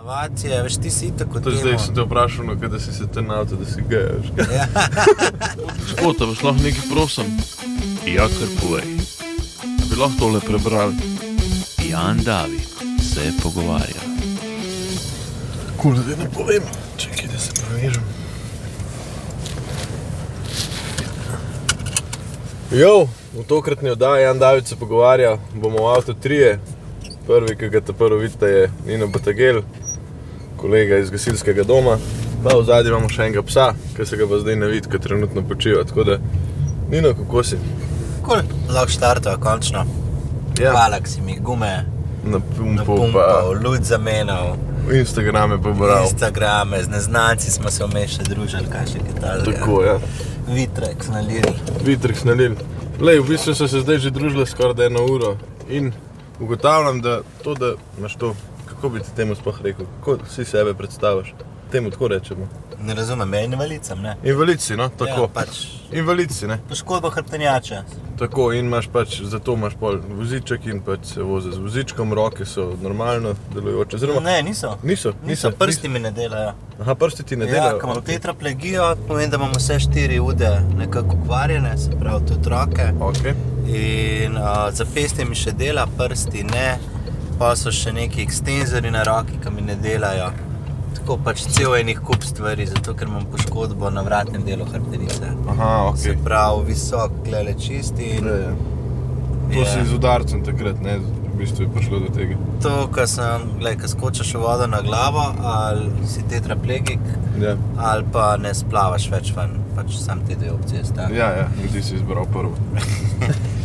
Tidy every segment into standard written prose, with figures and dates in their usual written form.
Navacija, veš, ti si tako To zdaj sem te vprašal, no, kada si se ten avto, da si gej, veš. Ja. Gospod, a vas lahko nekaj prosim? Ja, kar povej. A bi lahko tole prebrali? Jan David se pogovarja. Kul, da ne povem. Čekaj, da se prevežem. Jo, v tokratni oddaji Jan David se pogovarja, bomo v avto trije. Prvi, ki ga te prvo vidite, je Nino Batagel, kolega iz gasilskega doma. Pa v zadnji imamo še enega psa, ki se ga pa zdaj ne vidi, ki trenutno počiva. Tako da, Nino, kako si? Kul, lahko štartova, končno. Ja. Hvala, ki si mi gume Napumpal, lud zamenjal. Instagrame pa bral. Instagrame, z neznanci smo se vmes še družili, kaj še kaj talega. Tako, ja. Vitreks nalili. Vitreks nalil. Lej, v bistvu so se zdaj že družili skoraj da 1 uro in ugotavljam, da to, da imaš to, kako bi ti temu sploh rekel, kako si sebe predstaviš, temu tako rečemo. Ne razumem, je invalidcem, ne? Invalid si, no, tako. Ja, pač. Invalid si, ne. Poškodba hrbtenjača. Tako, in imaš pač, zato imaš pol voziček in pač se vozi z vozičkom, roke so normalno delujoče. Oziroma, Ne, niso. Niso. Prsti mi ne delajo. Aha, prsti ti ne Ja, delajo. ko imam tetraplegijo, pomeni, da imam vse 4 ude nekako ukvarjene, se pravi tudi roke. Ok. In zapestje mi še dela, prsti ne, pa so še neki ekstenzori na roki, ki mi ne delajo. Tako pač cel enih kup stvari, zato ker imam poškodbo na vratnem delu hrbtenice. Aha, ok. Se pravi, visok, glele čisti in Ja. To si z udarcem takrat, ne, v bistvu je prišlo do tega. to, ko skočiš v vodo na glavo, ali si tetraplegik, Ja, ali pa ne splavaš več ven, pač sam te 2 opcije sta. ja, in ti si izbral prvo.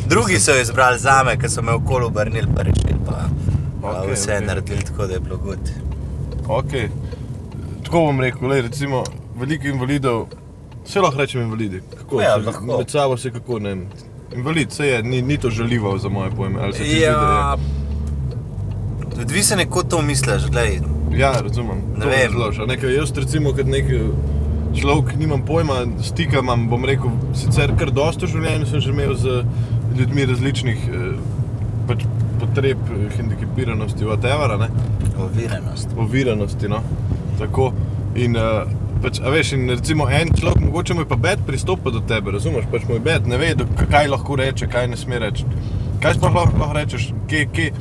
Drugi so jo izbrali zame, ker so me okoli obrnili pa rešili, pa Okej, vse okej. naredili tako, da je bilo good. Ok. Tako bom rekel, lej, recimo, veliko invalidov, vse lahko rečem invalidi. Kako Ja, se, lahko. med sabo se kako, ne vem, invalid, se je, ni to žaljivo za moje pojme, ali se ti zdi, da Ja, odvisen je, kot to misliš, glej. je? Ja, razumem, Ne to vem. razložiš. A nekaj, jaz recimo, kot nek človek, nimam pojma, stika imam, bom rekel, sicer kar dosto v življenju sem že imel z ljudmi različnih pač potreb, hendikepiranosti, whatever, ne? Oviranosti, no, tako, in pač, a veš, in recimo en človek, mogoče mu je pa bed pristopa do tebe, razumeš, pač mu je bed, ne ve, kaj lahko reče, kaj ne sme reči. Kaj sploh lahko rečeš, kje,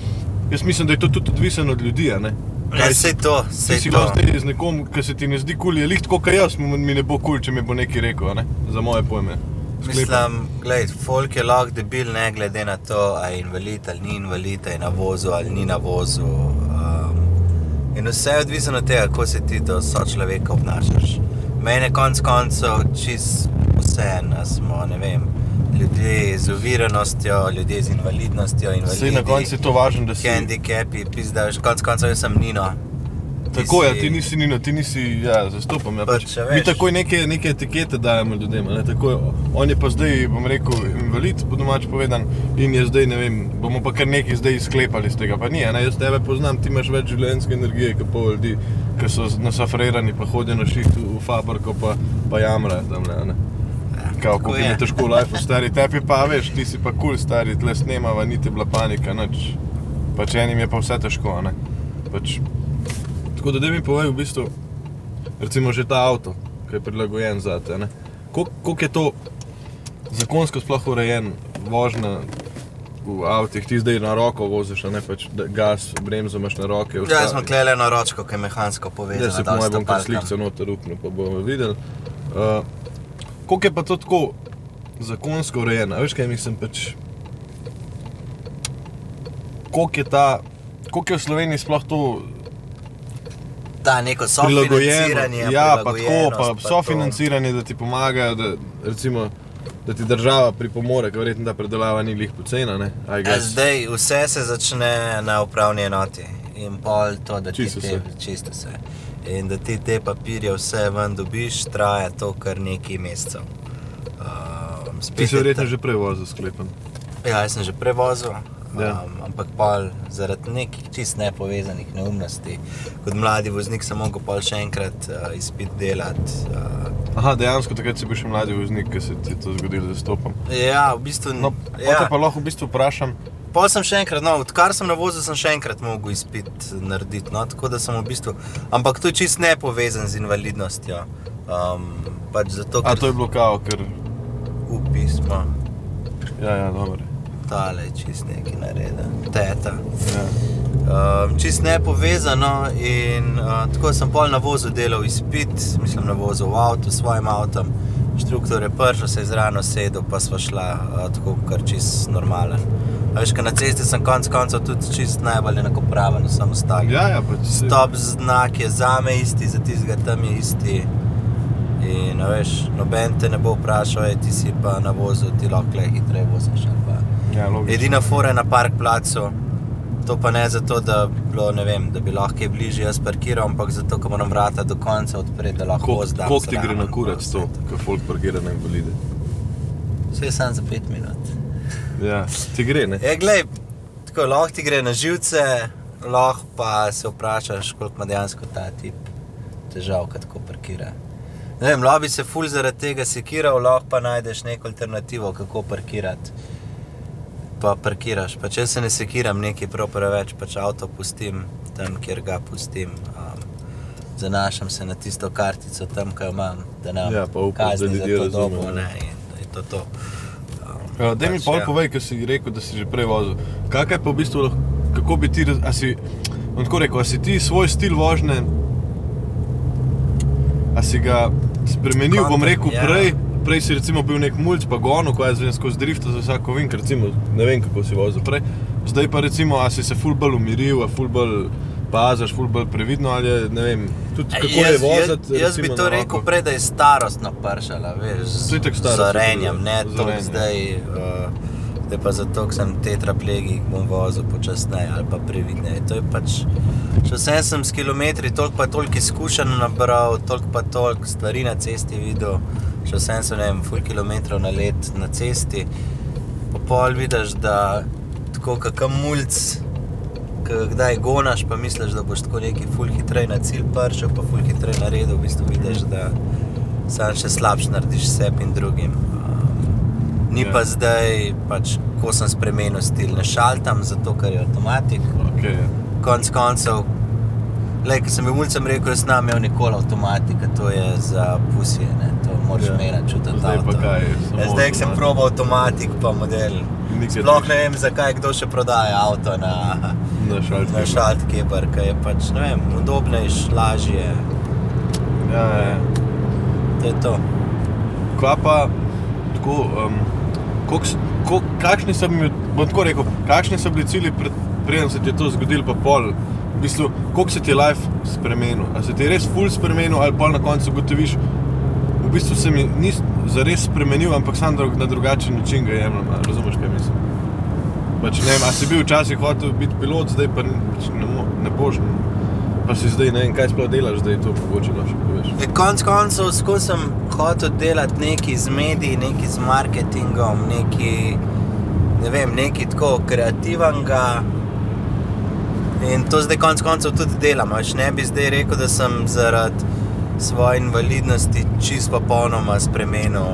jaz mislim, da je to tudi odvisen od ljudi, a ne? Ja, sej to, Ti sej si to. lahko zdaj z nekom, ki se ti ne zdi kul, je lih tako, kaj jaz, mi ne bo kul, če mi bo nekaj rekel, a ne, za moje pojme. Mislim, glej, folk je lahko debil ne glede na to, a je invalid ali ni invalid, a je na vozu ali ni na vozu. In vse je odvisno od tega, kako se ti do sočloveka obnašaš. Mene konc koncev čist vseeno, smo, ne vem, ljudje z oviranostjo, ljudje z invalidnostjo, Sej na koncu je to važno, da si... handicapi, pizda, konc koncev jaz sem Nino. Tako, ja, ti nisi Nino, ti nisi, ja, zastopam, ja, Pač, a mi veš. takoj neke etikete dajemo ljudem, ne, takoj, on je pa zdaj, bom rekel, invalid, po domač povedan, in je zdaj, ne vem, bomo pa kar nekaj zdaj sklepali z tega, pa ni, ne, jaz tebe poznam, ti imaš več življenjske energije, kot pol ljudi, ki so nasafrirani, pa hodijo na šiht v fabriko, pa jamrajo tamle, ne. Kao, kako jim je težko v lifeu, stari, tebi pa, veš, ti si pa kul, stari, tle snemava, niti bila panika, nič, pač enim je pa vse težko, ne, pač. Tako da mi povej v bistvu, recimo že ta avto, ki je prilagojen zate, ne? Koliko je to zakonsko sploh urejen vožnja v avtih, ti zdaj na roko voziš, a ne pač gas, bremzo imaš na roke. Ja, jaz smo tlele na ročko, ki je mehansko povezana. Ja, se po moje bom kar slikce noter upnil, pa bomo videli. Koliko je pa to tako zakonsko urejeno, a veš kaj mislim pač, koliko je v Sloveniji sploh to Da, neko sofinanciranje, ja, pa tako, prilagojenost, pa sofinanciranje, da ti pomagajo, da recimo, da ti država pripomore, ker verjetno ta predelava ni glih pocena, ne? Zdaj, vse se začne na upravni enoti in pol to, da ti Čisto se. In da ti te papirje vse ven dobiš, traja to kar nekaj mesecev. Ti si verjetno že prej vozil, sklepam. Ja, jaz sem že prej vozil. Ja. Ampak pol zaradi nekih čist nepovezanih neumnosti. Kot mladi voznik sem mogel pol še enkrat izpit delati. Aha, dejansko takrat si bil še mladi voznik, ki se ti je to zgodilo, da stopam. Ja, v bistvu... No, te pa lahko v bistvu vprašam, pol sem še enkrat, odkar sem na vozu, sem še enkrat mogel izpit narediti, tako da sem v bistvu, ampak to je čist nepovezan z invalidnostjo. Pač zato, A to je bilo kao, ker... upismo, Ja, dobro. tale je čist nekaj nareda, teta. Ja. Čist nepovezano in tako sem pol na vozu delal izpit, mislim na vozu v avtu, s svojim avtom. Inštruktor je prišel, se je zrano sedel, pa sva šla tako kar čist normalen. A veš, na cesti sem koncev tudi čist najbolj enakopraven, vsem ostalim. Ja, pač si... Stop znak je zame isti, za tistega tam je isti. In veš, noben te ne bo vprašal, ti si pa na vozu, ti lahko hitreje voziš ali pa. Ja, logično. Edina fora je na parkplacu, to pa ne zato, da bilo, ne vem, da bi lahko je bližje jaz parkiral, ampak zato, ko moram vrata do konca odpreti, da lahko voz dam. Koliko ti gre na kurac to, ko folk parkira na invalide? Vse je samo za 5 minut. Ja, ti gre, ne? Glej, tako lahko ti gre na živce, lahko pa se vprašaš, koliko ima dejansko ta tip težav, kad tako parkira. Ne vem, lahko bi se ful zaradi tega sekiral, lahko pa najdeš neko alternativo, kako parkirati. Pa parkiraš, pa če se ne sekiram nekaj prav preveč, pač avto pustim tam, kjer ga pustim. Zanašam se na tisto kartico tam, kaj imam, da nam pa upaš, da kazni za ljudje to dobo, razumejo, ne, in da je to. Daj mi pol povej, ker si rekel, da si že prej vozil. Kakaj pa v bistvu, kako bi ti, a si ti svoj stil vožnje, a si ga spremenil, bom rekel, prej si recimo bil nek mulc pa gonil, ko jaz vem skozi drifta za vsako vink, recimo, ne vem kako si vozil prej. Zdaj pa recimo, a si se ful bolj umiril, a ful bolj pazaš, ful bolj previdno, ali je, ne vem, tudi kako je voziti. Jaz bi to rekel prej, da je starostno pršala, veš, z orenjem, ne toliko zdaj, zdaj pa zato, ko sem tetraplegik, bom vozil počasneje ali pa previdneje. To je pač, še sem s kilometri, toliko izkušenj nabral, toliko stvari na cesti videl, še sem, ne vem, ful kilometrov na let na cesti, pa pol vidiš, da tako kakam mulc, kdaj gonaš, pa misliš, da boš tako neki ful hitrej na cilj pršel, pa ful hitrej naredil, v bistvu vidiš, da sam še slabš narediš sebi in drugim. Ni pa zdaj, pač, ko sem spremenil stil, ne šaltam, zato ker je avtomatik. Okay, ja. Koncev, ko sem bil mulcem rekel, jaz nam imel nikoli avtomatika, to je za pusije, ne, to moraš imeti čutiti Zdaj avto. pa kaj? Zdaj, ko sem probal avtomatik pa model, sploh ne vem, zakaj kdo še prodaja avto na šaltkeber, ker je pač, ne vem, udobnejš, lažje. Ja. To je to. Kva pa, tako, kakšni so mi, bom tako rekel, kakšni so bili cilji preden se ti je to zgodilo pa pol? V bistvu, koliko se ti je life spremenil? A se ti je res ful spremenil ali pol na koncu ugotoviš, v bistvu se mi ni zares spremenil, ampak sam na drugačen način ga jemljem, razumeš, kaj mislim? Pač ne vem, a si bil včasih hotel biti pilot, zdaj pa ne boš, pa si zdaj, ne vem, kaj sploh delaš, zdaj to mogoče še poveš. Koncev, skozi sem hotel delati nekaj z mediji, nekaj z marketingom, nekaj, ne vem, nekaj tako kreativnega. In to zdaj koncev tudi delam, ne bi zdaj rekel, da sem zaradi svoje invalidnosti čisto popolnoma spremenil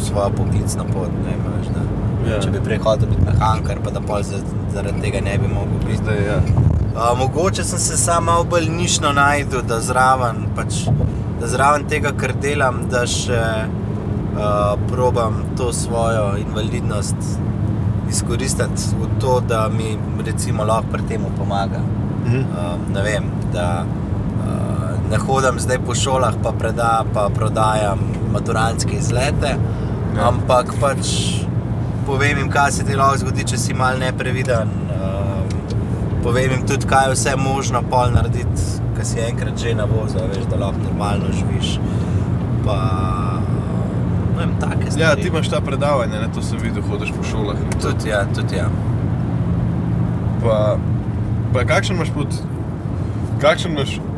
svojo poklicno pot, ne veš, da. Ja. Če bi prej hotel biti mehanikar, pa da pol zaradi tega ne bi mogel biti. Zdaj, ja. Mogoče sem se sam malo bolj nišno najdel, da zraven tega, kar delam, da še probam to svojo invalidnost izkoristiti v to, da mi recimo lahko pri temu pomaga. Ne vem, da ne hodim zdaj po šolah pa prodajam maturantske izlete, ampak pač povem jim, kaj se ti lahko zgodi, če si malo nepreviden. Povem jim tudi, kaj je vse možno pol narediti, ko si enkrat že na vozu, veš, da lahko normalno živiš. Pa ne vem, take stvari. Ja, ti imaš ta predavanje, ne, to sem videl, hodiš po šolah. Tudi ja. Pa kakšen imaš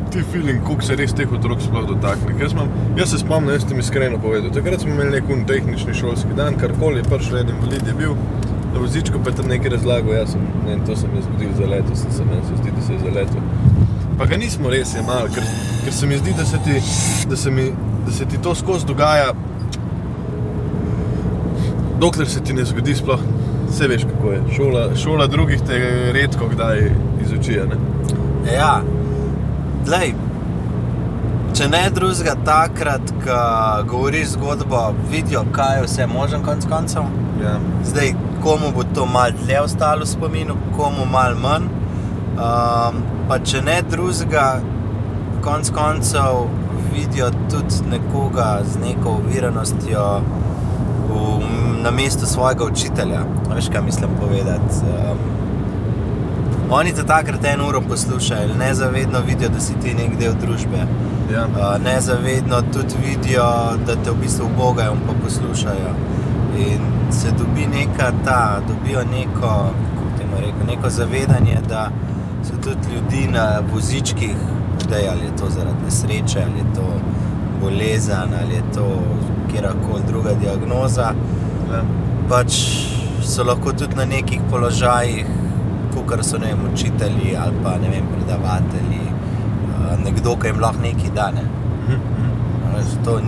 ti feeling, koliko se res teh otrok sploh dotakne? Jaz se spomnim, jaz sem iskreno povedal, takrat smo imeli nek tehnični šolski dan, karkoli je prišel en invalid je bil, na vozičku pa je tam nekaj razlagal, to sem jaz zgodil za leto, meni se zdi, da se je za leto. Pa ga nismo res jemali, ker se mi zdi, da se ti to skozi dogaja, dokler se ti ne zgodi sploh Saj veš, kako je. Šola drugih te redko kdaj izuči, ne? Ja, glej, če ne drugega takrat, ko govoriš zgodbo, vidijo, kaj je vse možen konc koncev. Ja. Zdaj, komu bo to malo dlje ostalo v spominu, komu malo manj. Pa če ne drugega, konc koncev vidijo tudi nekoga z neko oviranostjo na mestu svojega učitelja. Veš, kaj mislim povedati? Oni te takrat 1 uro poslušajo, nezavedno vidijo, da si ti nek del družbe. Ja. Nezavedno tudi vidijo, da te v bistvu ubogajo in pa poslušajo. In se dobijo neko zavedanje, da so tudi ljudi na vozičkih, ali je to zaradi nesreče, ali je to bolezen, ali je to kjerkoli druga diagnoza. Ja. Pač so lahko tudi na nekih položajih, kakor so, ne vem, učitelji ali pa, ne vem, predavatelji, nekdo, ki jim lahko nekaj da, ne. To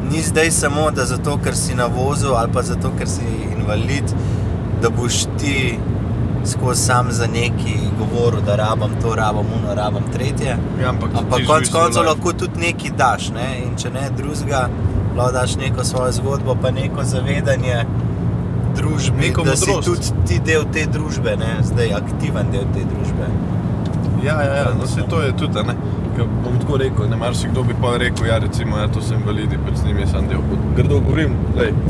ni zdaj samo, da zato, ker si na vozu ali pa zato, ker si invalid, da boš ti skozi sam za neki govoril, da rabam to, rabam ono, rabam tretje. Ja, ampak konc koncev lahko tudi nekaj daš, ne? In če ne drugega, lahko daš neko svojo zgodbo, pa neko zavedanje družbi, neko da modrost. si tudi ti del te družbe, ne? Zdaj aktiven del te družbe. Ja, no se to je tudi, ne. Ker bom tako rekel, ne, marsikdo bi pa rekel, ja, recimo, ja, to so invalidi, pač z njimi je sam del. Grdo govorim,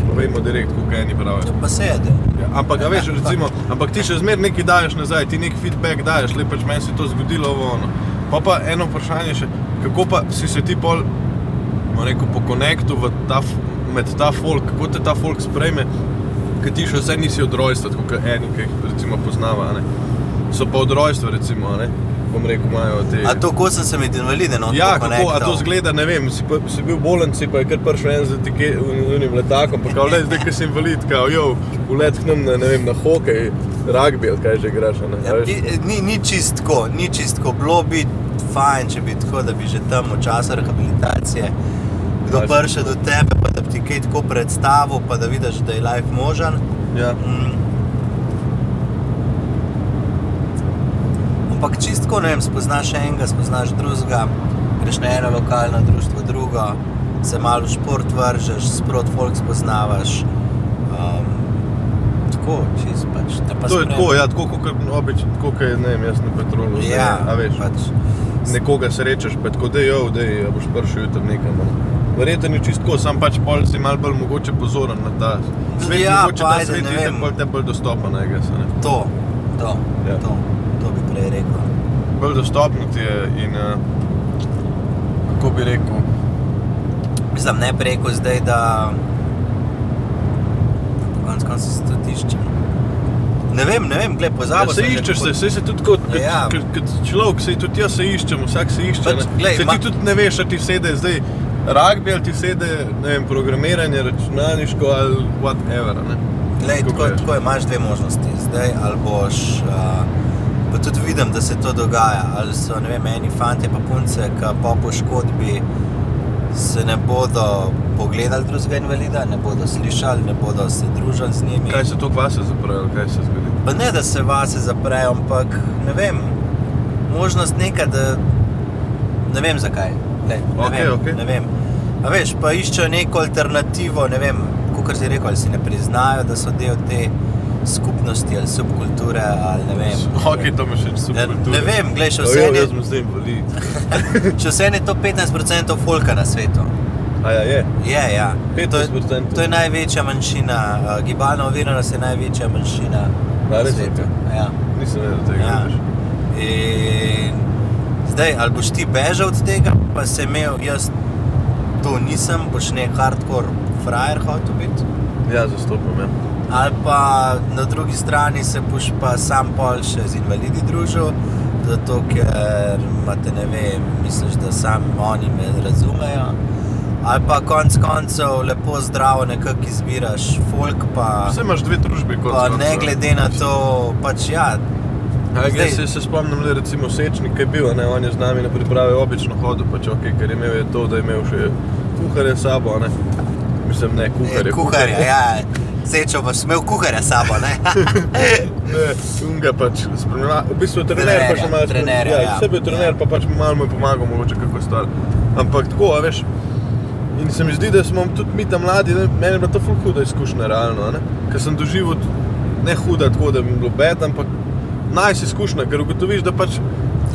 povejmo direkt, koliko eni pravijo. Pa se je del. Ja, ampak, a veš, recimo, ampak ti še zmer nekaj daješ nazaj, ti nek feedback daješ, pač meni se to zgodilo ono. Pa eno vprašanje še, kako pa si se ti pol, rekel, po konektu med ta folk, kako te ta folk sprejme, ker ti še vse nisi od rojstva, tako kot eni, ki jih recimo poznava, ne. So pa od rojstva, recimo, ne. Bom rekel, imajo te... A to, ko sem se med invalidem, Ja, kako, a to zgleda, ne vem, si bil bolen, si pa je kar prišel en z unim letakom, pa kao, zdaj, ko si invalid, kao, ulet k nam na, ne vem, na hokej, rugby, ali kaj že igraš, ne, ja, ni čistko, bilo bi fajn, če bi tako, da bi že tam v času rehabilitacije kdo prišel do tebe, pa da bi ti kaj tako predstavil, pa da vidiš, da je life možen. Ja. Ampak čistko, ne vem, spoznaš enega, spoznaš drugega, greš na eno lokalno društvo, drugo, se malo v šport vržeš, sprot folk spoznavaš. Tako, čist pač, te pa To je tako, ja, tako kot je, ne vem, jaz na Petrolu, ja, a veš, pač. Nekoga srečaš, pa tako, dej, a boš prišel jutri nekam. Verjetno je čisto, sam pač pol si malo bolj mogoče pozoren na ta svet, Ja, mogoče pa ta ajde, svet ne je vem. te bolj dostopen, ne. To bi prej rekel. Bolj dostopno ti je in, kako bi rekel, Mislim, ne bi rekel zdaj, da konc se tudi iščem. Ne vem, glej, pozabil se iščeš se, saj se tudi kot človek, saj tudi jaz se iščem, vsak se išče, Pač, glej, saj ti tudi ne veš, a ti sede zdaj rugby, ali ti sede, ne vem, programiranje, računalniško ali whatever, ne. Glej, tako je, imaš dve možnosti. Zdaj, ali boš, pa tudi vidim, da se to dogaja, ali so, ne vem, eni fantje pa punce, ki po poškodbi se ne bodo pogledali drugega invalida, ne bodo slišali, ne bodo se družili z njimi. Kaj se to vase zaprejo, kaj se zgodi? Pa ne, da se vase zaprejo, ampak, ne vem, možnost neka, da ne vem zakaj. Ne vem. A veš, pa iščejo neko alternativo, ne vem, kakor si rekel, ali si ne priznajo, da so del te skupnosti ali subkulture, ali ne vem. Ok, to me še subkulture. Ne vem, glej, še vse Jaz sem zdaj invalid. Še vse je to 15% folka na svetu. A ja, je? Je, ja. 15%? To je največja manjšina, gibalna oviranost je največja manjšina na svetu. Ja. Nisem vedel tega, Ja. veš. In zdaj, ali boš ti bežal od tega, pa se imel, jaz to nisem, boš nek hardcore frajer hotel biti. Ja, zastopam, ja. Ali pa na drugi strani se boš pa sam pol še z invalidi družil, zato ker imate, ne vem, misliš, da sam oni me razumejo. Ali pa konc koncev lepo zdravo nekako izbiraš folk, pa Vse imaš dve družbi kot pa ne glede na to, pač ja. Jaz se spomnim le recimo Sečnik, ki je bil, ne, on je z nami na pripravi obično hodil, pač ok, ker je imel da je imel še kuharja s sabo, ne. Mislim, ne, kuharja. Kuharja, ja. Sečo, boš imel kuharja s sabo, ne? Ne, unga pač spremlja, v bistvu trener pa še malo trenerja, ja. Sebe trener pa pač malo mu je pomagal, mogoče kako stvar. Ampak tako, a veš, in se mi zdi, da smo tudi mi tam mladi, ne, meni je bila to ful huda izkušnja realno, ne? Ker sem doživel, ne huda tako, da bi mi bilo bed, ampak najs izkušnja, ker ugotoviš, da pač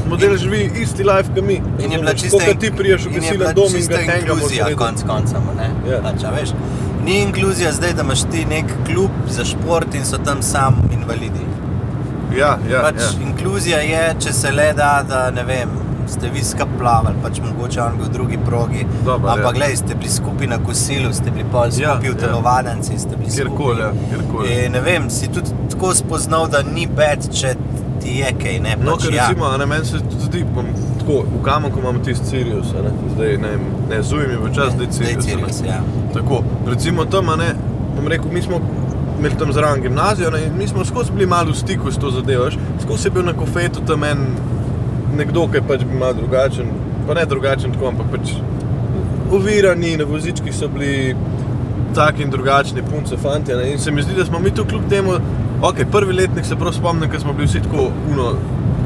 model živi isti life, kot mi. In je bila čista ti priješ v gasilen dom in ga hengamo inkluzija, konc koncamo, ne? Ja. Pač, a veš, ni inkluzija zdaj, da imaš ti nek klub za šport in so tam sam invalidi. Ja, Pač inkluzija je, če se le da, ne vem, ste vi skupaj plavali, pač mogoče on bil v drugi progi, Dobar, ampak ja. glej, ste bili skupaj na kosilu, ste bili pol skupaj v telovadnici, ste bili skupaj. Kjerkoli. In ne vem, si tudi tako spoznal, da ni bed, če ti je kaj, ne, No, pač ker recimo, ne, meni se tudi zdi, tako, v Kamenku imamo tisti Sirius, ne, zdaj, ne, Zuim je v čas, zdaj Sirius. Zdaj Sirius, ja. Tako, recimo tam, ne, bom rekel, mi smo imeli tam zraven gimnazijo, ne, in mi smo skozi bili malo v stiku s to zadevo, veš, skozi je bil na kofetu tam nekdo, ki je pač bil malo drugačen, pa ne drugačen tako, ampak pač ovirani, na vozičkih so bili taki in drugačni punce, fantje, ne, in se mi zdi, da smo mi tu kljub temu, prvi letnik se prav spomnim, ker smo bili vsi tako,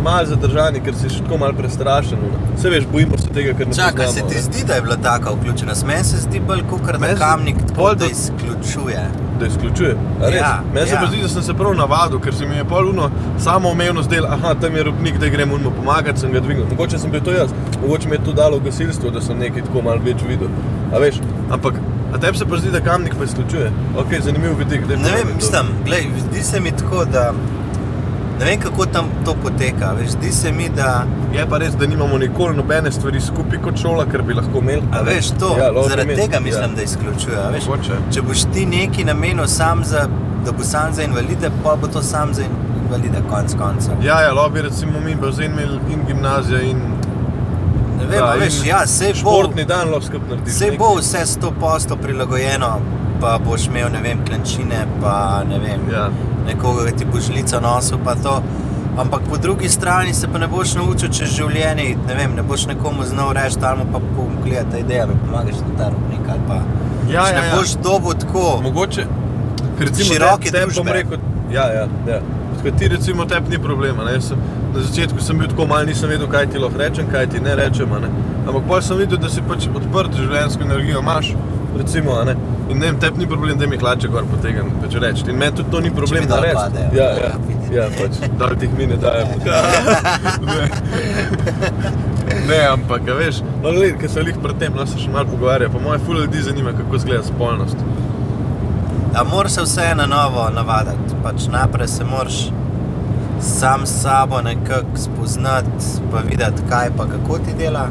malo zadržani, ker si še tako malo prestrašen, se veš, bojimo se tega, ker ne poznamo. Čakaj, se ti zdi, da je bila taka vključenost? Meni se zdi bolj kakor da Kamnik tako, da izključuje. Da izključuje? A res? Ja, Meni se pa zdi, da sem se prav navadil, ker se mi je pol samoumevno zdelo, tam je robnik, da grem pomagati, sem ga dvignil. Mogoče sem bil to jaz, mogoče mi je to dalo v gasilstvo, da sem nekaj tako malo več videl. A veš, ampak, a tebi se pa zdi, da Kamnik pa izključuje? Zanimiv vidik. Ne vem, mislim, glej, zdi se mi tako, da ne vem, kako tam to poteka, veš, zdi se mi, da Je pa res, da nimamo nikoli nobene stvari skupaj kot šola, ker bi lahko imeli. A veš, to, zaradi tega mislim, ja. da izključuje, a veš, Mogoče. če boš ti neki namenil sam za, da bo sam za invalide, pa bo to sam za invalide, konc koncev. Ja, lobi recimo mi bazen imeli in gimnazija in Ne vem, a veš, ja, sej bo, športni dan lahko skupaj narediš. sej bo vse 100% prilagojeno, pa boš imel, ne vem, klančine, pa ne vem, Ja. nekoga, ki ti bo žlico nosil, pa to. Ampak po drugi strani se pa ne boš naučil čez življenje, ne vem, ne boš nekomu znal reči, ali mu pa gledaj, ta ideja mi pomagaš na ta robnik, ali pa ne boš dobil tako. Mogoče, ker recimo Široke tebi bom družbe. rekel, ja. Tako ti recimo tebi ni problema, ne, na začetku sem bil tako malo, nisem vedel, kaj ti lahko rečem, kaj ti ne rečem, a ne. Ampak potem sem videl, da si pač odprt, življenjsko energijo imaš, recimo, a ne. In ne vem, tebi ni problem, da mi hlače gor potegam, pač reči. In meni tudi to ni problem dol narediti. padejo. Ja, pač, dal tih mi ne dajem. Ne, ampak, a veš, no gled, ker se lih pred tem, se še malo pogovarja, pa moje ful ljudi zanima, kako izgleda spolnost. A moraš se vse na novo navaditi, pač naprej se moraš sam s sabo nekako spoznati, pa videti, kaj pa kako ti dela,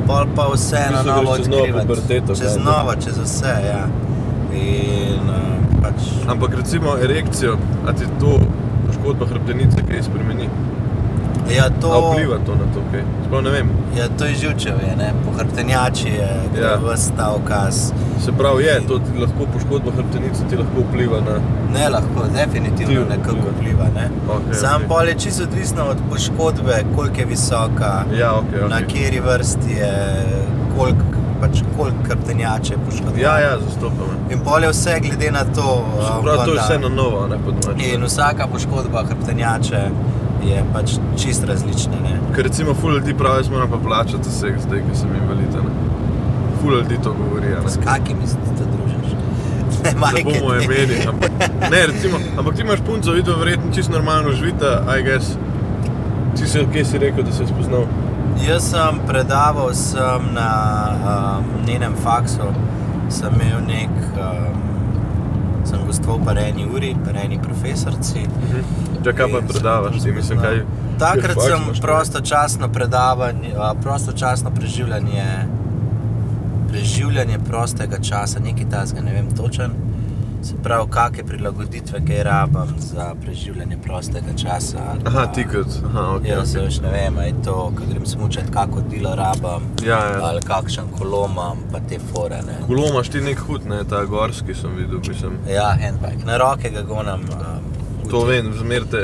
pol pa vse na Mislim, novo veš, čez novo odkrivati. puberteto, Čez kaj, ne? novo, čez vse, ja. In pač, Ampak recimo erekcijo, a ti to poškodba hrbtenice kaj spremeni? ja, to, A vpliva to na to kaj? Sploh ne vem. ja, to je živčevje, ne, po hrbtenjači je, gre Ja. ves ta ukaz. Se pravi, to ti lahko poškodba hrbtenice ti lahko vpliva na... Ne lahko, definitivno nekako vpliva, ne. Okej, Sam okej. pol je čisto odvisno od poškodbe, koliko je visoka, Ja, okej. na kateri vrsti je, koliko hrbtenjače je poškodovano. Ja, zastopam. In pol je vse glede na to. Se pravi, to je vse na novo, ne, po domače. In vsaka poškodba hrbtenjače je pač čisto različna, ne. Ker recimo ful ljudi pravi, jaz moram pa plačati vseh zdaj, ki sem invalid, ne. Ful ljudi to govori, ne. S kakimi se ti to družiš? Ne, Ne majke bomo ti. imeli, ampak ti imaš punco, videl verjetno čisto normalno živita, I guess. Kje si rekel, da si jo spoznal? Jaz sem predaval na njenem faksu, sem imel sem gostoval pa eni uri, pa eni profesorci. Kaj pa predavaš ti, mislim, kaj... Takrat faks sem imaš, ne? prostočasno predavanje, prostočasno preživljanje prostega časa, nekaj tasga, ne vem točen. Se pravi, kakšne prilagoditve, kaj rabim za preživljanje prostega časa. Aha, ti kot, okej. Jaz veš, ne vem, je to, ko grem smučat, kako dilo rabim, Ja. ali kakšen kolo imam, pa te fore, ne. Kolo imaš ti nek hud, ne, ta gorski sem videl, mislim. Ja, handbike, na roke ga gonam. To vem, zmerite,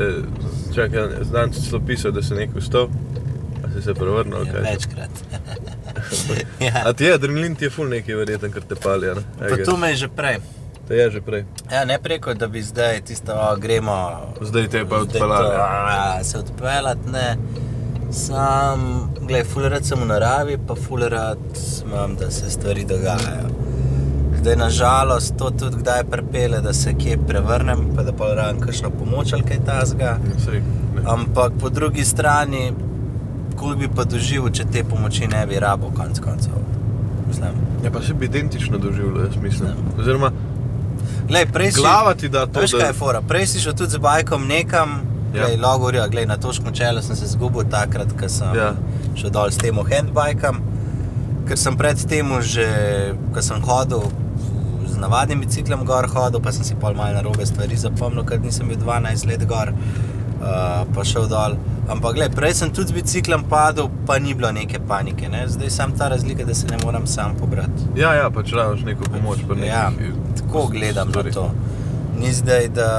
čakaj, znam si celo pisal, da si nek vstal, a si se prevrnil, Ja, kaj? večkrat. Ja. A ti je, adrenalin ti je ful nekaj verjeten, kar te pali, ne? Pa to me je že prej. Te je že prej. Ja, ne preko, da bi zdaj tisto, gremo... Zdaj te pa odpeljali. Se odpeljati, ne. Sam, glej, ful rad sem v naravi, pa ful rad imam, da se stvari dogajajo. Zdaj, nažalost, to tudi kdaj pripelje, da se kje prevrnem, pa da pa rabim kakšno pomoč ali kaj tazga. Ampak po drugi strani, kul bi pa doživel, če te pomoči ne bi rabo konc koncev. Mislim. Ja, pa se bi identično doživljal, jaz mislim. Oziroma, glej, prej si... glava ti da to, veš, kaj je fora? Prej si šel tudi z bajkom nekam, glej, Logorja, glej, na Toškem čelu sem se zgubil takrat, ko sem šel dol s temo handbajkam, ker sem pred temu že, ko sem hodil, z navadnim biciklom gor hodil, pa sem si pol malo narobe stvari zapomnil, ker nisem bil 12 let gor, pa šel dol. Ampak glej, prej sem tudi z biciklom padel, pa ni bilo neke panike, ne? Zdaj sam ta razlika, da se ne moram sam pobrati. Ja, pač rabiš neko pomoč, pa nekih... Ja, tako gledam na to. Ni zdaj, da...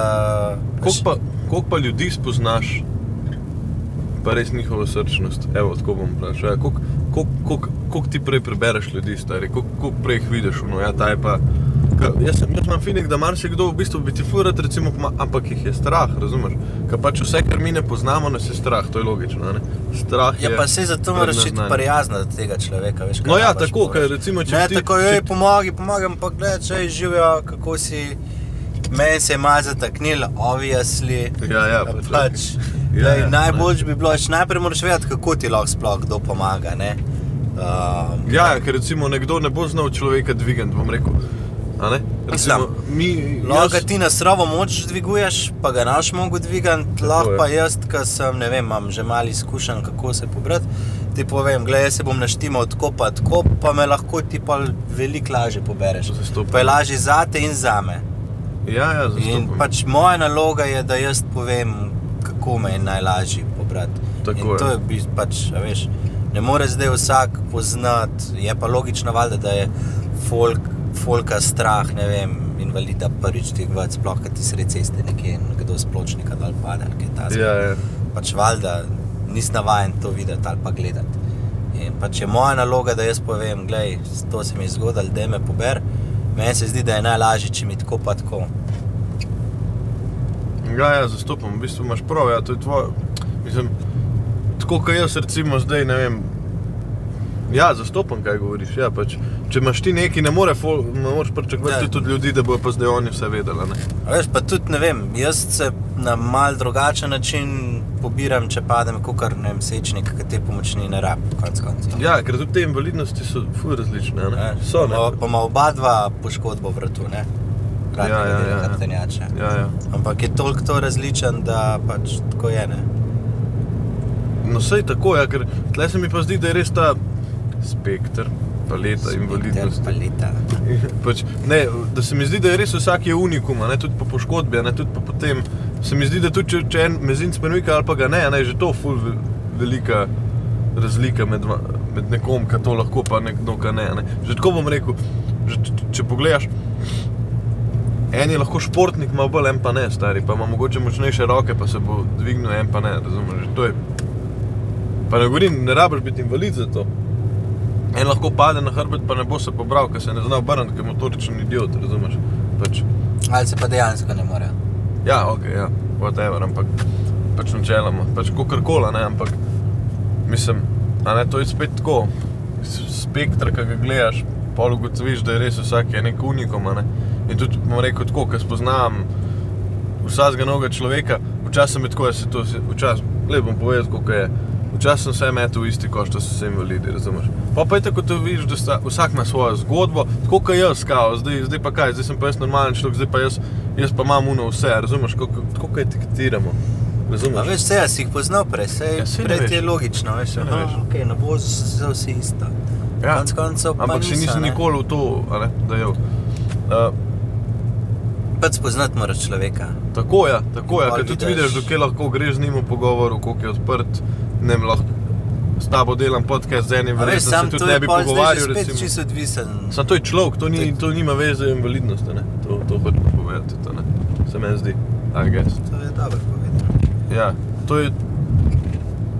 Koliko pa ljudi spoznaš, pa res njihovo srčnost? Evo, tako bom vprašal. Koliko ti prej prebereš ljudi, stari? Koliko prej jih vidiš? No, ja, ta je pa... Jaz imam feeling, da marsikdo v bistvu bi ti ful rad, recimo, ampak jih je strah, razumeš? Ker pač vse, kar mi ne poznamo, nas je strah, to je logično, ne? Strah je... Ja, pa sej zato moraš biti prijazna do tega človeka, veš, kaj no ja, tako, ker recimo, če ti... Ne, tako, pomagam, pa gledaj, če živijo, kako si... Meni se je malo zataknil, obviously. Ja, pač. Najboljš bi bilo, najprej moraš vedeti, kako ti lahko sploh kdo pomaga, ne? Ja, ker recimo nekdo ne bo znal človeka dvigant, bom rekel. A ne? Recimo, lahko ti na srovo moč dviguješ, pa ga naš mogo dvigant, lahko pa jaz, ko sem, ne vem, imam že malo izkušen, kako se pobrati, ti povem, glej, jaz se bom naštimal tako, pa me lahko ti pa veliko lažje pobereš. Pa je lažje zate in zame. Ja, zastopam. In pač moja naloga je, da jaz povem, kako me je najlažje pobrati. Tako in to je pač, veš, ne more zdaj vsak poznati, je pa logično valjda, da je folka strah, ne vem, invalida prvič dvigovati, sploh, kad ti sred ceste nekje nekdo z pločnika dol pade ali kaj tazga. Ja. Pač valjda nisi navajen to videti ali pa gledati. In pač je moja naloga, da jaz povem, glej, to se mi je zgodilo, daj me pober. Meni se zdi, da je najlažje, če mi tako pa tako. Ja, zastopam, v bistvu imaš prav, ja, to je tvoje, mislim, tako kot jaz recimo zdaj, ne vem, ja, zastopam, kaj govoriš, ja, pač, če imaš ti neki, ne moreš pričakovati tudi ljudi, da bojo pa zdaj oni vse vedeli, ne. A veš, pa tudi, ne vem, jaz se na mal drugačen način pobiram, če padem kakor, ne vem, sečnik, ki te pomočni ne rab, konc. Ja, ker tudi te invalidnosti so ful različne, ne? So, ne? Pa ima oba dva poškodbo vratu, ne? Ja. Ampak je toliko to različen, da pač tako je, ne? No, sej tako, ja, ker tle se mi pa zdi, da je res ta spekter, paleta invalidnosti. Pač, ne, da se mi zdi, da je res vsak je unikum, ne, tudi po poškodbi, ne, tudi po potem. Se mi zdi, da tudi če en mezinc menujka ali pa ga ne, že to ful velika razlika med nekom, ka to lahko, pa nekdo, ka ne. Že tako bom rekel, če pogledaš, en je lahko športnik, ima bolj, en pa ne, stari, pa ima mogoče močnejše roke, pa se bo dvignil, en pa ne, razumeš, že to je. Pa ne govorim, ne rabiš biti invalid za to. En lahko pade na hrbet, pa ne bo se pobral, ker se ne zna obrniti, ker je motoričen idiot, razumeš, pač. Ali se pa dejansko ne more. Ja, okej, ja, whatever, ampak pač načeloma, pač kakorkola, ne, ampak mislim, a ne, to je spet tako, spektra, ki ga gledaš, pol ugotoviš, da je res vsak je nek unikum, a ne. In tudi, bom rekel tako, ker spoznam vsakega novega človeka, včasih je tako, glej, bom povedal, koliko je, včasih sem vse metal v isti koš, da so vse invalidi, razumeš. Pa je tako, da vidiš, da vsak ima svojo zgodbo, tako kot jaz, kao, zdaj pa kaj, zdaj sem pa jaz normalen človek, zdaj pa jaz pa imam vse, razumeš, tako kot etiketiramo, razumeš. A veš, jaz si jih poznal prej, prej ti je logično, veš, okej, ne bo za vsi isto. Ja, koncev pa ampak še nisem nikoli v to, a ne, dajal. Pač spoznati moraš človeka. Tako ja, ker tudi vidiš, dokaj lahko greš z njim v pogovoru, koliko je odprt, ne vem, lahko s tabo delam podcast z enim, verjetno se tudi ne bi pogovarjal, recimo. Zdaj že spet čisto odvisen. Sam to je človek, to nima veze invalidnost, ne, to hočem povedati, to ne, se meni zdi, I guess. To je dobro povedal. Ja, to je,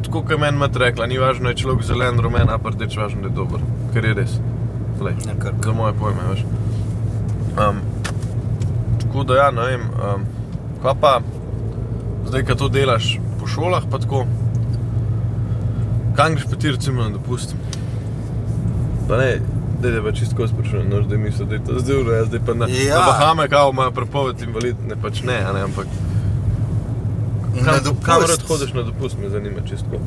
tako kot je meni mat rekla, ni važno je človek zelen, rumen, a pa rdeč, važno je dober, ker je res, lej, za moje pojme, veš. Tako da ja, ne vem, kaj pa, zdaj, ko to delaš po šolah pa tako, kam greš pa ti recimo na dopust? Pa ne, da pa čisto sprašujem, no, zdaj misli, da je to zdaj uro, zdaj pa na Bahame kao imajo prepoved invalid, ne pač ne, a ne, ampak kam rad hodiš na dopust, me zanima čisto.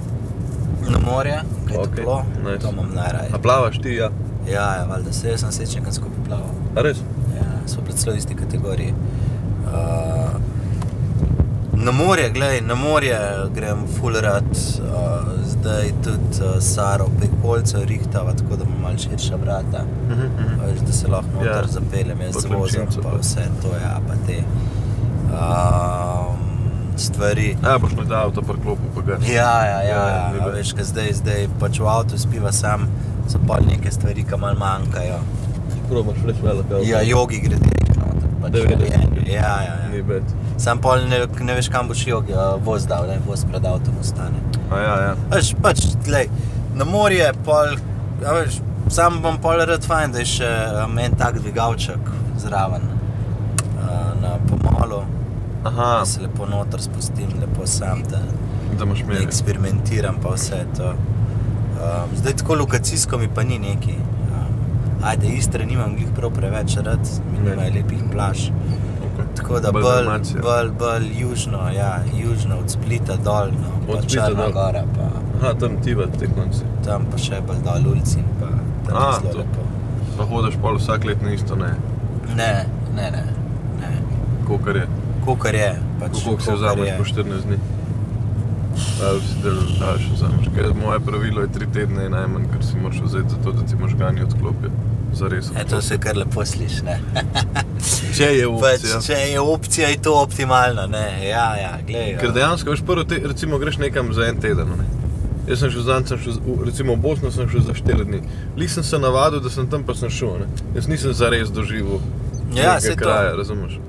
Na morje, kaj je toplo, nice. To imam najraje. A plavaš ti, ja? Ja, valjda, jaz sem srečen, kad skupaj plaval. A res? Ja, smo pred celo isti kategoriji. Na morje, glej, na morje grem ful rad, zdaj tudi Saro prek Polcev rihtava, tako da imam malo širša vrata, veš, da se lahko noter zapeljem jaz z vozom, pa vse to, ja, pa te stvari. Ja, boš med avto parklopil, pa ga. Ja, veš, ka zdaj pač v avtu spiva sam, so pa neke stvari, ki malo manjkajo. Prav imaš res velik avto. Ja, jogi gre direkt noter, pač 90. Ja. Ni bed. Sam pol ne veš, kam boš jogi voz dal, da voz pred avtom ostane. A ja. Veš, pač, glej, na morje pol, ja veš, sam bom pol rad fajn, da je še en tak dvigalček zraven na pomolu. Aha. Da se lepo noter spustim, lepo sam, da imaš ne eksperimentiram pa vse to. Zdaj tako lokacijsko mi pa ni neki. Ajde, Istre nimam glih prav preveč rad, mi nimajo lepih plaž. Okay. Tako da bolj južno, ja, južno od Splita dol, no, pa Črna Gora, pa... Aha, tam Tivat, te konci. Tam pa še bolj dol Ulcin, pa tam je zelo lepo. Pa hodiš pol vsak let na isto, ne? Ne. Kolikor je? Kolikor je, pač koliko si vzameš po 14 dni? Ali si daljše vzameš? Moje pravilo je 3 tedne najmanj, ker si moraš vzeti za to, da ti možgani odklopijo. Zares. To se kar lepo sliš, ne? Če je opcija. Če je opcija, je to optimalno, ne? Ja, glej. Ker dejansko, veš, prvo recimo greš nekam za en teden, ne? Jaz sem recimo v Bosno sem šel za 4 dni. Lih sem se navadil, da sem tam pa sem šel, ne? Jaz nisem zares doživel nekaj kraja, razumeš?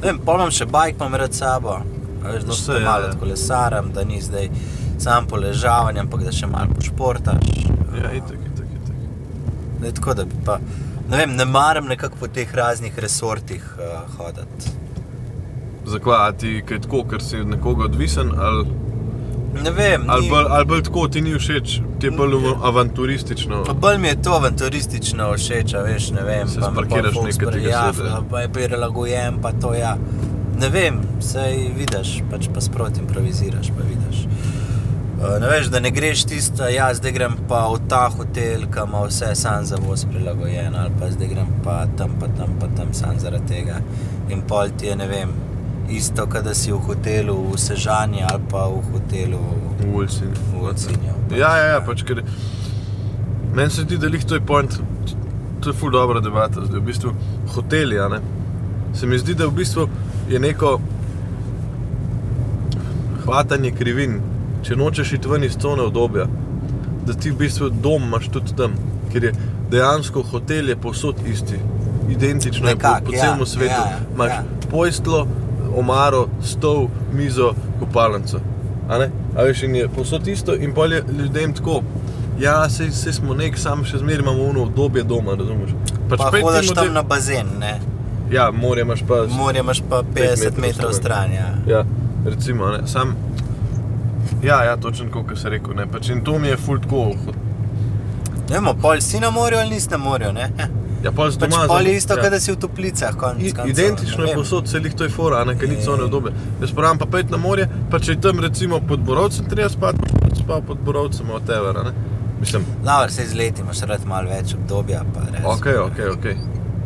Vem, pol imam še bajk, pa rad sabo. Veš, da še malo kolesaram, da ni zdaj sam poležavanje, ampak da še malo pošportaš. Ja, itak. Ne, tako da bi pa, ne vem, ne maram nekako po teh raznih resortih hoditi. Zakaj, a ti kaj tako, ker si od nekoga odvisen, ali... Ne vem, ali bolj tako, ti ni všeč, ti je bolj avanturistično? Bolj mi je to avanturistično všeč, a veš, ne vem. Se sparkiraš nekaj tega sebe. Pa je prilagojen, pa to ja. Ne vem, sej vidiš, pač pa sproti improviziraš, pa vidiš. Ne veš, da ne greš tisto, ja, zdaj grem pa v ta hotel, ki ima vse sam za voz prilagojen, ali pa zdaj grem pa tam sam zaradi tega. In pol ti je, ne vem, isto, kada si v hotelu v Sežani ali pa v hotelu v Ulcinju. Ja, pač, ker meni se zdi, da lih to je point, to je ful dobra debata, zdaj v bistvu hoteli, a ne, se mi zdi, da v bistvu je neko hvatanje krivin, če nočeš iti ven iz cone udobja, da ti v bistvu dom imaš tudi tam, ker je dejansko hotel je povsod isti, identično po celemu svetu, imaš posteljo, omaro, stol, mizo, kopalnico, a ne? A veš, in je povsod isto in pol je ljudem tako, ja, sej smo sam še zmeri imamo ono udobje doma, razumeš? Pa hodiš tam na bazen, ne? Ja, morje imaš pa 50 metrov stran, ja. Ja, recimo, ne, sam, ja, točno kot se rekel, ne, pač in to mi je ful tako. Ne vemo, pol si na morju ali nisi na morju, ne? Ja, pol z doma. Pač pol je isto, kada si v toplicah, identično je posod, celih to je fora, a ne, ker ni cone udobje. Jaz pravim pa pojdi na morje, pa če je tam recimo pod Borovcem treba spati, pa spal pod Borovcem, whatever, a ne? Mislim. Dobar, sej z leti imaš rad malo več obdobja, pa res. Ok.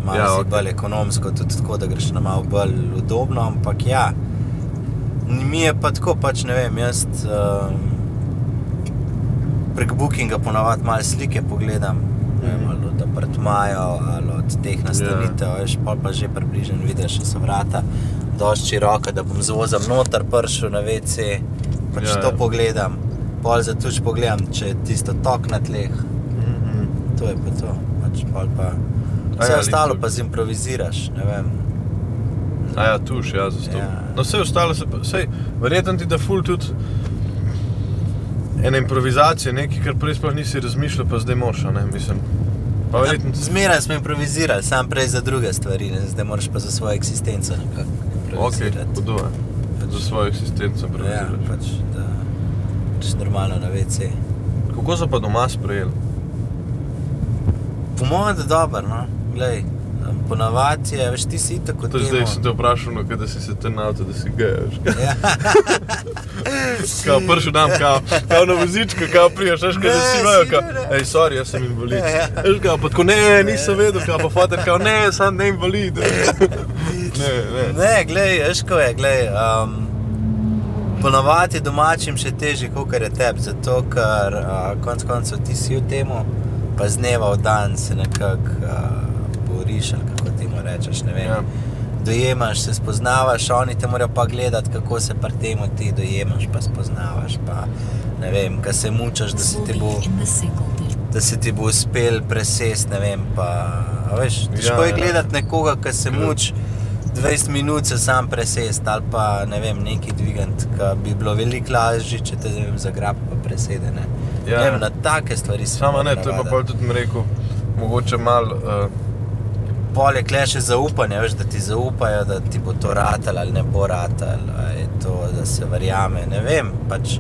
Malo si bolj ekonomsko, tudi tako, da greš na malo bolj udobno, ampak ja. Mi je pa tako, pač ne vem, jaz prek Bookinga ponavadi malo slike pogledam, ali od apartmajev, ali od teh nastanitev, veš, pol pa že približno vidiš, da so vrata dosti široka, da bom z vozom noter prišel na WC, pač to pogledam, pol zatuč pogledam, če je tisto tok na tleh, to je pa to, pač pol pa vse ostalo pa zimproviziraš, ne vem. A ja, tuš, ja, zastop. No, vse ostalo se pa, verjetno ti da ful tudi ena improvizacija, nekaj, kar prej sploh nisi razmišljal, pa zdaj moš, ne, mislim. Pa verjetno Zmeraj smo improvizirali, sam prej za druge stvari, ne? Zdaj moraš pa za svojo eksistenco nekako improvizirati. hudo je. Za svojo eksistenco Ja, improviziraš. pač, da greš normalno na WC. Kako so pa doma sprejeli? Po mojem, da dober, no. Glej, ponavadi je, veš, ti si itak v To temu. zdaj sem te vprašal, no, da si se ten avto, da si gej, veš. Ja. Kao prši dan, kao na vozičku, kao prijaš, veš, kaj da si Ne, vejo, kao, sigurno. ej, sorry, jaz sem invalid. Ja. Veš, kao, pa tako, ne, nisem vedel, kao, pa fater, kao, ne, sam ne invalid. Ne. Ne, glej, veš, ko je, glej, ponavadi domačim še težje, kakor je tebi, zato ker konec koncev ti si v temu, pa z dneva v dan se nekako boriš, ali kako temu rečeš, ne vem. Ja. Dojemaš, se spoznavaš, oni te morajo pa gledati, kako se pri temu ti dojemaš, pa spoznavaš, pa ne vem, kaj se mučaš, da se ti bo uspel presest, ne vem, pa, a veš, težko je gledati nekoga, ki se muči 20 minut se sam presest, ali pa, ne vem, nekaj dvigant, ki bi bilo veliko lažje, če te, ne vem, zagrab pa presede, ne. Ja. Ne vem, na take stvari se Sama ne, mora to je pa navaditi. pol tudi mi rekel, mogoče malo, Pol je kle še zaupanje, veš, da ti zaupajo, da ti bo to ratalo ali ne bo ratalo, a je to, da se verjame, ne vem, pač.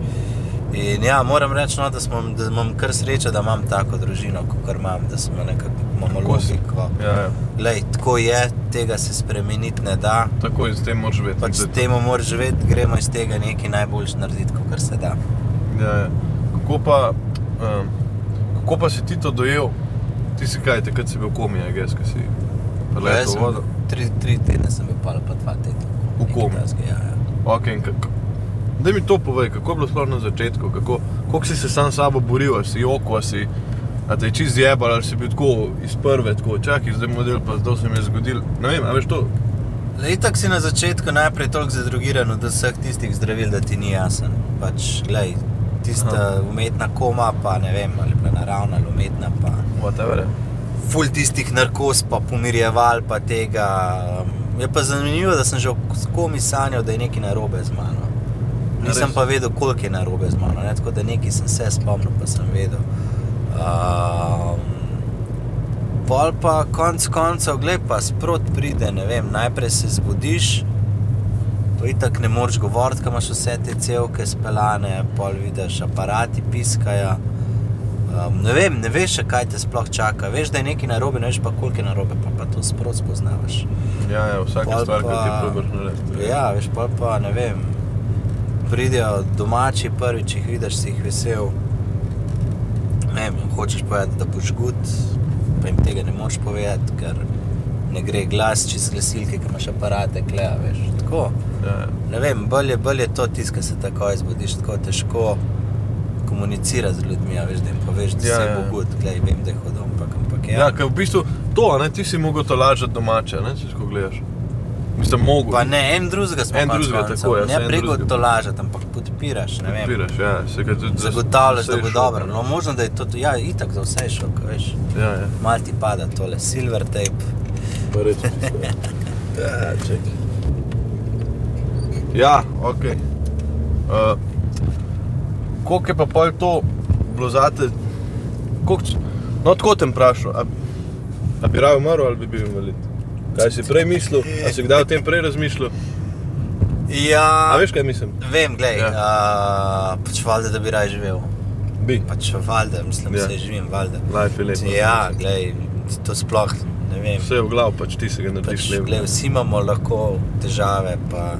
In ja, moram reči, no, da imam kar srečo, da imam tako družino, kakor imam, da smo nekako, imamo Tako si. logiko. ja, Glej, tako je, tega se spremeniti ne da, tako in s tem moraš živeti. pač s temu moraš živeti, gremo iz tega nekaj najboljš narediti, kakor se da. Ja. Kako pa si ti to dojel? Ti si kaj, takrat si bil v komi, I guess, ko si Jaz letel v sem vodo? 3 tedne sem bil, pa 2 tedna. V Nekaj komi? takega, ja. Ok, in daj mi to povej, kako je bilo sploh na začetku, koliko si se sam s sabo boril, a si jokal, a te je čist zjebal, ali si bil tako iz prve, tako čakaj, zdaj model, pa zdaj se mi je zgodil, ne vem, a veš to? Itak si na začetku najprej toliko zadrogiran od vseh tistih zdravil, da ti ni jasen. Pač, glej, tista umetna koma, pa ne vem, ali pa naravna ali umetna, pa Whatever. ful tistih narkoz, pa pomirjeval, pa tega. Je pa zanimivo, da sem že v komi sanjal, da je nekaj narobe z mano. Nisem Res? pa vedel, koliko je narobe z mano, ne? Tako da nekaj sem se spomnil, pa sem vedel. Pol pa konc koncev, glej, pa sprot pride, ne vem, najprej se zbudiš, pa itak ne moreš govoriti, ko imaš vse te cevke speljane, pol vidiš, aparati piskajo. Ne vem, ne veš še, kaj te sploh čaka. Veš, da je nekaj narobe, ne veš pa, koliko je narobe, pa to sprot spoznavaš. Ja, vsaka Pol stvar, ki ti pa- probaš narediti. Ja, veš, pol pa, ne vem, pridejo domači, prvič jih vidiš, si jih vesel. Ne vem, hočeš povedati, da boš gut, pa jim tega ne moreš povedati, ker ne gre glas čez glasilke, ki imaš aparate, kleja, veš, tako. Ja. Ne vem, bolj je to tisto, ko se takoj zbudiš, tako težko komunicirati z ljudmi, a veš, da jim poveš, da Ja, se ja. bo gut, glej, vem, da je hudo, ampak Ja, ker v bistvu to, ne, ti si mogel to lažati domače, ne, če ko gledaš. Mislim, mogel. Pa ne, en drugega smo En konec drugega, koncev. tako je, Ne en preko drugega. tolažati, ampak podpiraš, ne vem. Podpiraš, ja, se ga tudi Zagotavljaš, da vse bo je dobro. šok, No, možno, da je to, ja, itak za vse šok, veš. Ja, ja. Mal ti pada tole, silver tape. Pa reči. Ja, čekaj. Ja, okej. Koliko je pa pol to bilo zate? No, tako te vprašal, a bi raje umrl ali bi bil invalid? Kaj si prej mislil? A si kdaj o tem prej razmišljal? Ja, A veš, kaj mislim? vem, glej, Ja. pač valjda, da bi raje živel. Bi. Pač valjda, mislim, Ja. se živim, valjda. Life je lepo. Ja, glej, to sploh, ne vem. Vse je v glavu, pač ti se ga narediš Pač, lepo. glej, vsi imamo lahko težave, pa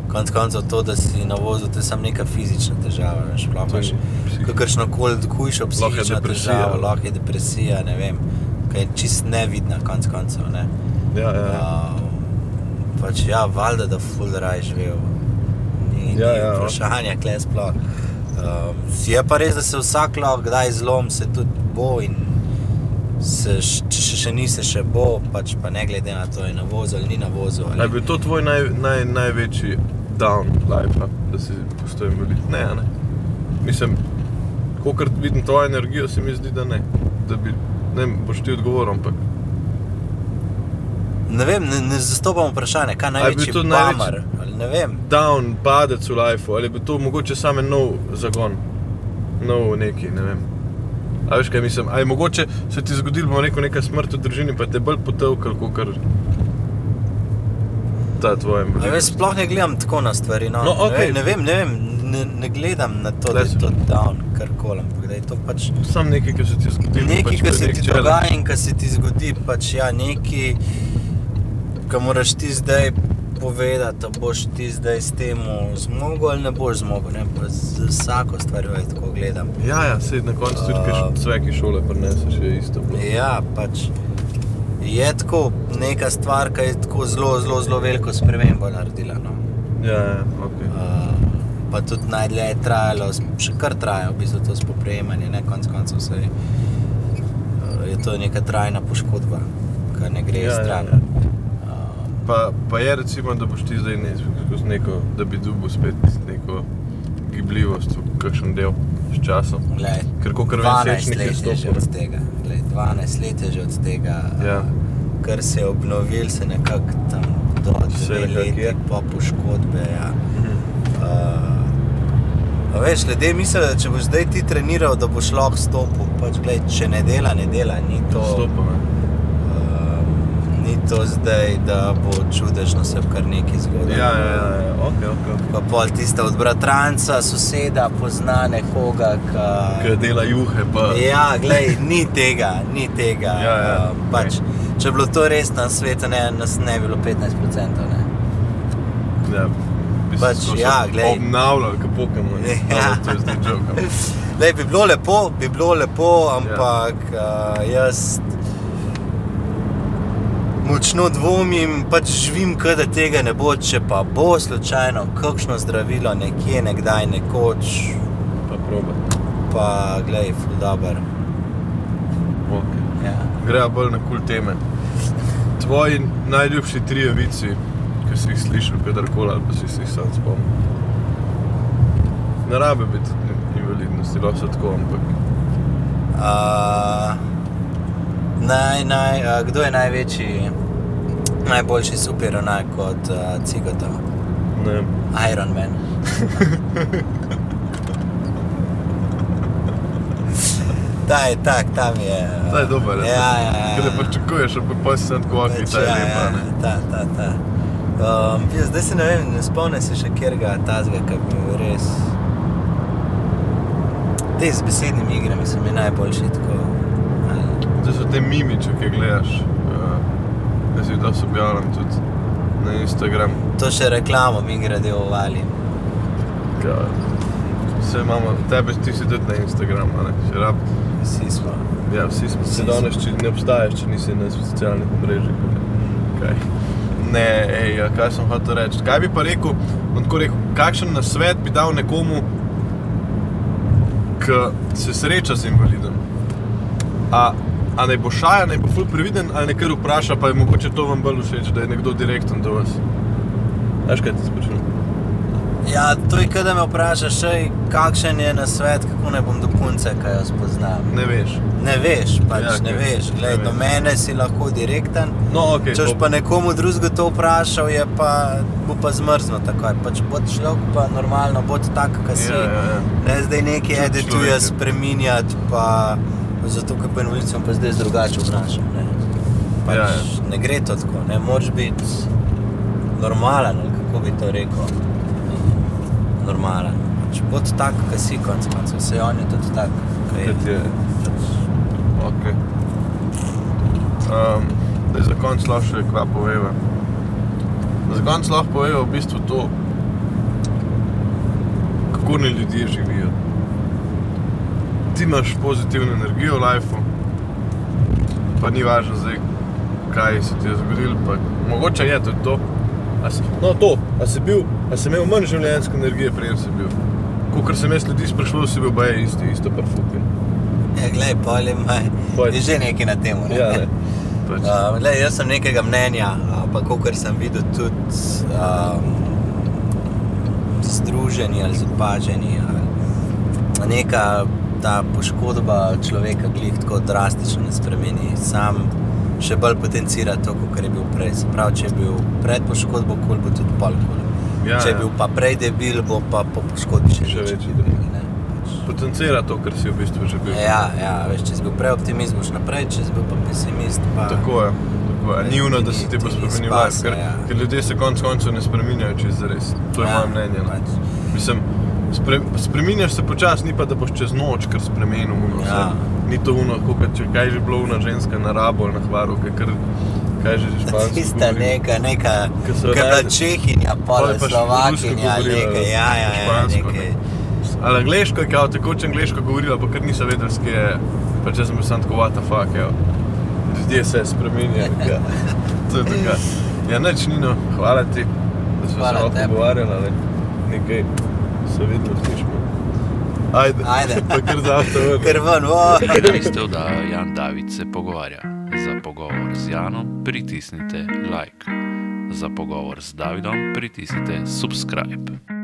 konec koncev to, da si na vozu, to je samo neka fizična težava, veš, sploh To je imaš psihična. kakršnokoli hujšo Lahko je psihična depresija. težava, lahko je depresija, ne vem, kaj je čist nevidna konec koncev, ne. Ja. Pač ja, valjda, da ful raj živel. Ni Ja, vprašanja, kle sploh. Je pa res, da se vsak lahko kdaj zlom, se tudi bo in če še ni, se še bo, pač pa ne glede na to, je na vozu ali ni na vozu. A je bil to tvoj največji down life, da si postal invalid? Ne, a ne? Mislim, kolikor vidim tvojo energijo, se mi zdi, da ne. Da bi, ne vem, boš ti odgovoril, ampak Ne vem, ne zastopam vprašanje, kaj A je bil največji to bummer, ali ne vem. down, padec v lifeu, ali je bil to mogoče samo nov zagon, nov neki, ne vem. A veš kaj mislim, a je mogoče se ti zgodilo, bom rekel, neka smrt v družini, pa te bolj potevkal, kakor ta tvoja A invalidnost? veš, sploh ne gledam tako na stvari, no. No, okej. Ne vem, ne gledam na to, da je to down, karkoli, ampak da je to pač Sam nekaj, ki se ti zgodilo. nekaj, pač ki se nek ti challenge. dogaja in ki se ti zgodi, pač ja, nekaj, ki moraš ti zdaj povedati, a boš ti zdaj s tem zmogel ali ne boš zmogel, ne, pa z vsako stvarjo je tako gledam. Ja, sej na koncu tudi, kaj sveki šole prineseš, je isto bilo. Ja, pač je tako neka stvar, ki je tako zelo veliko spremembo naredila, no. Ja, okej. Pa tudi najdlje je trajalo, še kar traja v bistvu to spoprijemanje, ne, konec koncev se je to neka trajna poškodba, ki ne gre stran. Pa je recimo, da boš ti zdaj skozi neko, da bi dobil spet neko gibljivost v kakšen del s časom. Glej, Ker kakor vem, 12 Sečnik je let je že stopil. od tega, glej, 12 let je že od tega, Ja. kar se je obnovil, se nekako tam do Se 2 nekako leti je. po poškodbe, ja. Mhm. A veš, ljudje mislijo, da če boš zdaj ti treniral, da boš lahko stopil, pač glej, če ne dela, ni to, Stopil, ne. ni to zdaj, da bo čudežno se kar nekaj zgodilo. Ja, okej. Pa pol tista od bratranca, soseda, pozna nekoga, Ker dela juhe, pa... Ja, glej, ni tega. Ja, Pač, če bi bilo to res na svetu, nas ne bi bilo 15%, ne. Ja, Pač, ja, glej. Obnavljali, kot Pokemon. Ja. To je zdaj joke. Lej, bi bilo lepo, ampak jaz močno dvomim, pač živim, da tega ne bo, če pa bo slučajno kakšno zdravilo nekje, nekdaj, nekoč, Pa proba. pa glej, ful dober. Okay. Ja. Greja bolj na kul teme. Tvoji najljubši 3 vici, ki si jih slišal kadarkoli ali pa si jih sam spomnil. Ne rabe biti invalidnosti, lahko so tako, ampak... Kdo je najboljši superjunak od Cigota? Ne vem. Iron Man. Ta je tak, tam je... Ta je dober, ne? Ja. Ker ne pričakuješ, ampak pa si sam tako, ok, ta je lepa, ne? Ta. Zdaj se ne vem, ne spomnim se še kjerga tazga, ki bi bil res... Te z besednimi igrami so mi najboljši, tako... Zdaj so te mimiče, ki gledaš. Jaz jih dosti objavljam tudi na Instagram. To še reklamo mi grade valim. Vse imamo, ti si tudi na Instagramu, ne? Še rab. Vsi smo. Ja, vsi smo. Se danes, če ne obstaješ, če nisi na socialnih omrežjih. Kaj? Ne, kaj sem hotel reči? Kaj bi pa rekel, kakšen nasvet bi dal nekomu, ki se sreča z invalidom? A naj bo šaja, naj bo ful previden, ali nekaj vpraša, pa je mogoče to vam bolj všeč, da je nekdo direkten do vas? Veš, kaj ti sprašujem? Ja, to je, kada me vprašaš, kakšen je nasvet, kako ne bom do punce, kaj jo spoznam. Ne veš. Ne veš, pač Ja, ne okej. veš. Glej, do mene si lahko direkten. No, okej. Če boš pa nekomu drugega to vprašal, bo pa zmrznil takoj. Pač bod človek pa normalno, bod tak, kak si. Ja. Ne zdaj nekaj Čut edituje, človeka. spreminjati, pa zato, ker pa invalidcem pa zdaj drugače obnašam, ne. Pač Ja. ne gre to tako, ne, moraš biti normalen, ali kako bi to rekel. Normalen. Pač bod tak, kak si, konec koncev. Saj on je tudi tak, kak je. Kot je. Ok. Da za konc lahko še kva poveva. Za konc lahko poveva v bistvu to, kako ne ljudje živijo. Ti imaš pozitivno energijo v lifeu, pa ni važno zdaj, kaj se ti je zgodilo, pa mogoče je tudi to. A si imel manj življenjske energije, preden si bil. Kakor sem jaz ljudi sprašval, si bil baje isto parfuke. Ja, glej, pol je že nekaj na temu, ne? Ja, ne. Pač. Glej, jaz sem nekega mnenja, pa kakor sem videl tudi združeni ali zapaženi, neka ta poškodba človeka glih tako drastično ne spremeni, sam še bolj potencira to, kakor je bil prej. Se pravi, če je bil pred poškodbo kul, bo tudi pol kul. Ja, Če je bil pa prej debil, bo pa po poškodbi še Še večji večji debil, ne. potencira to, kar si v bistvu že bil. Ja, veš, če si bil prej optimizmu, še naprej, če si bil pa pesimist, pa... Tako je. Ni ono, da se ti bo spremenil life, ker ljudje se konc koncev ne spreminjajo čez zares. To je moje mnenje. Mislim, spreminjaš se počas, ni pa, da boš čez noč kar spremenil ono. Ni to ono, če kaj že bilo ona ženska na Rabu ali na Hvaru, kaj že špansko tista govori. kar bila Čehinja, pol Slovakinja, nekaj, nekaj. Ali angleško je kao tekoče angleško govorila, pa kar nisem vedel, skje je, pa če sem bil sam tako, what the fuck, ljudje se spreminjajo. To je tako. Ja, nič, Nino, hvala ti, da smo se malo pogovarjali, ali nekaj se vidno slišimo. Ajde, pa kar za avto ven. Kar ven, Mislil, da Jan David se pogovarja. Za pogovor z Janom pritisnite like. Za pogovor z Davidom pritisnite subscribe.